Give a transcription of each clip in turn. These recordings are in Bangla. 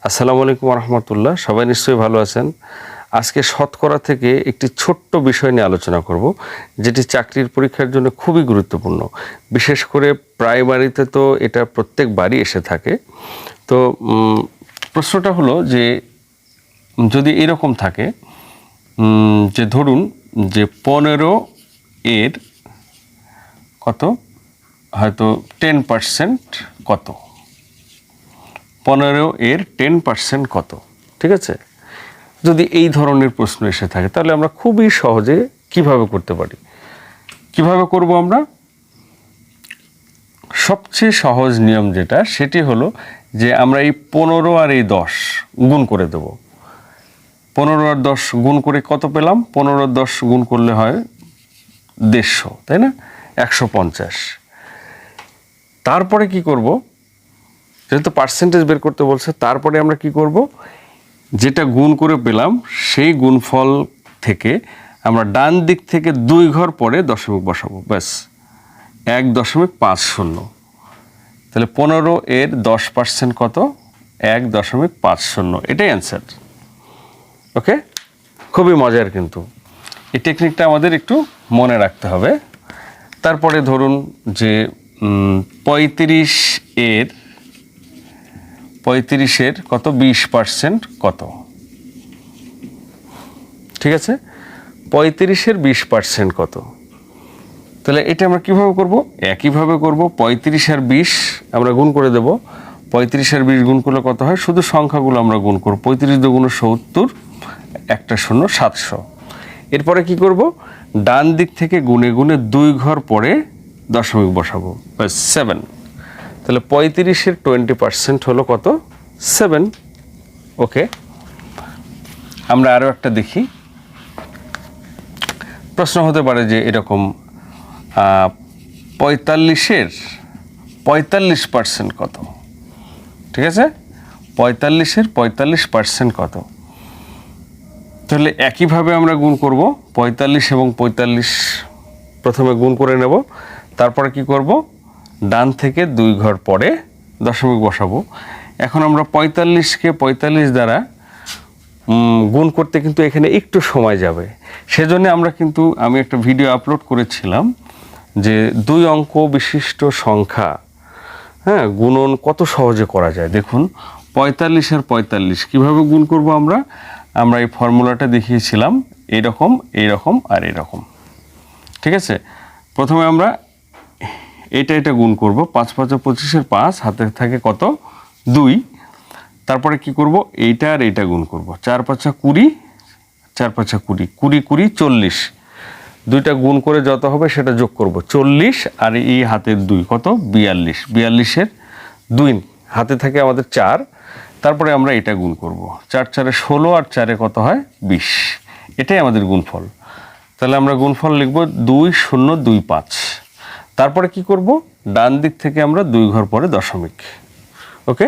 আসসালামু আলাইকুম রহমতুল্লাহ। সবাই নিশ্চয়ই ভালো আছেন। আজকে শতকরা থেকে একটি ছোট্ট বিষয় নিয়ে আলোচনা করব, যেটি চাকরির পরীক্ষার জন্য খুবই গুরুত্বপূর্ণ। বিশেষ করে প্রাইমারিতে তো এটা প্রত্যেকবারই এসে থাকে। তো প্রশ্নটা হলো যে যদি এরকম থাকে যে ধরুন যে 15 এর কত, হয়তো 10% কত, 15 এর 10% কত, ঠিক আছে? যদি এই ধরনের প্রশ্ন এসে থাকে তাহলে আমরা খুবই সহজে কিভাবে করতে পারি, কিভাবে করব আমরা? সবচেয়ে সহজ নিয়ম যেটা, সেটি হলো যে আমরা এই 15 আর এই 10 গুণ করে দেব। 15 আর 10 গুণ করে কত পেলাম? 15 আর 10 গুণ করলে হয় 150, তাই না? 150। তারপরে কি করব? যেহেতু পার্সেন্টেজ বের করতে বলছে, তারপরে আমরা কি করব? যেটা গুণ করে পেলাম সেই গুণফল থেকে আমরা ডান দিক থেকে 2 ঘর পরে দশমিক বসাবো, ব্যাস 1.50। তাহলে 15 এর 10% কত? 1.50। এটাই অ্যান্সার। ওকে, খুবই মজার, কিন্তু এই টেকনিকটা আমাদের একটু মনে রাখতে হবে। তারপরে ধরুন যে 35 এর কত? 20% কত? ঠিক আছে, 35 এর 20% কত? তাহলে এটা আমরা কিভাবে করব? একইভাবে করব। 35 আর 20 আমরা গুণ করে দেব। 35 আর 20 গুণ করলে কত হয়? শুধু সংখ্যাগুলো আমরা গুণ করব। 35 দুগুণে 70, একটা শূন্য 700। এরপরে কি করব? ডান দিক থেকে গুণে গুণে 2 ঘর পরে দশমিক বসাবো, ব্যাস 7। তাহলে 35 এর 20% হলো কত? 7। ওকে, আমরা আরও একটা দেখি। প্রশ্ন হতে পারে যে এরকম 45 এর 45% কত? ঠিক আছে, 45 এর 45% কত? তাহলে একইভাবে আমরা গুণ করব। 45 এবং 45 প্রথমে গুণ করে নেব, তারপরে কি করব? ডান থেকে 2 ঘর পরে দশমিক বসাবো। এখন আমরা 45কে 45 দ্বারা গুণ করতে কিন্তু এখানে একটু সময় যাবে। সেজন্য আমি একটা ভিডিও আপলোড করেছিলাম যে 2 অঙ্ক বিশিষ্ট সংখ্যা, হ্যাঁ, গুণন কত সহজে করা যায়। দেখুন, 45 আর 45 কীভাবে গুণ করব আমরা এই ফর্মুলাটা দেখিয়েছিলাম, এইরকম, এইরকম আর এরকম। ঠিক আছে, প্রথমে আমরা এটা গুণ করব। 5 5 25 5, হাতে থাকে কত? 2। তারপরে কি করব? এইটা আর এইটা গুণ করব। 4 5 20, 4 5 20, 20 20 40। দুইটা গুণ করে যত হবে সেটা যোগ করব। 40 আর এই হাতের 2 কত? 42। 42 এর 2 হাতে থাকে আমাদের 4। তারপরে আমরা এটা গুণ করব। 4 4 16 আর 4 কত হয়? 20। এটাই আমাদের গুণফল। তাহলে আমরা গুণফল লিখব 2025। তারপরে কি করব? ডান দিক থেকে আমরা 2 ঘর পরে দশমিক। ওকে,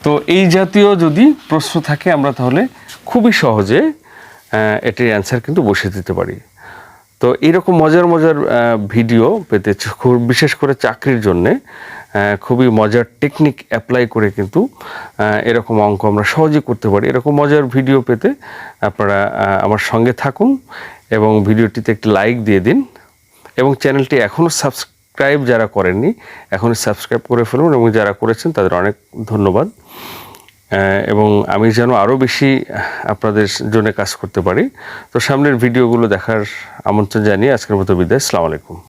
তো এই জাতীয় যদি প্রশ্ন থাকে আমরা তাহলে খুবই সহজে এটির অ্যান্সার কিন্তু বসিয়ে দিতে পারি। তো এইরকম মজার মজার ভিডিও পেতে, বিশেষ করে চাকরির জন্যে খুবই মজার টেকনিক অ্যাপ্লাই করে কিন্তু এরকম অঙ্ক আমরা সহজেই করতে পারি। এরকম মজার ভিডিও পেতে আপনারা আমার সঙ্গে থাকুন এবং ভিডিওটিতে একটি লাইক দিয়ে দিন, এবং চ্যানেলটি এখনও সাবস্ক্রাইব যারা করেননি এখনই সাবস্ক্রাইব করে ফেলুন, এবং যারা করেছেন তাদের অনেক ধন্যবাদ। এবং আমি যেন আরও বেশি আপনাদের জন্য কাজ করতে পারি। তো সামনের ভিডিওগুলো দেখার আমন্ত্রণ জানিয়ে আজকের মতো বিদায়। আসসালামু আলাইকুম।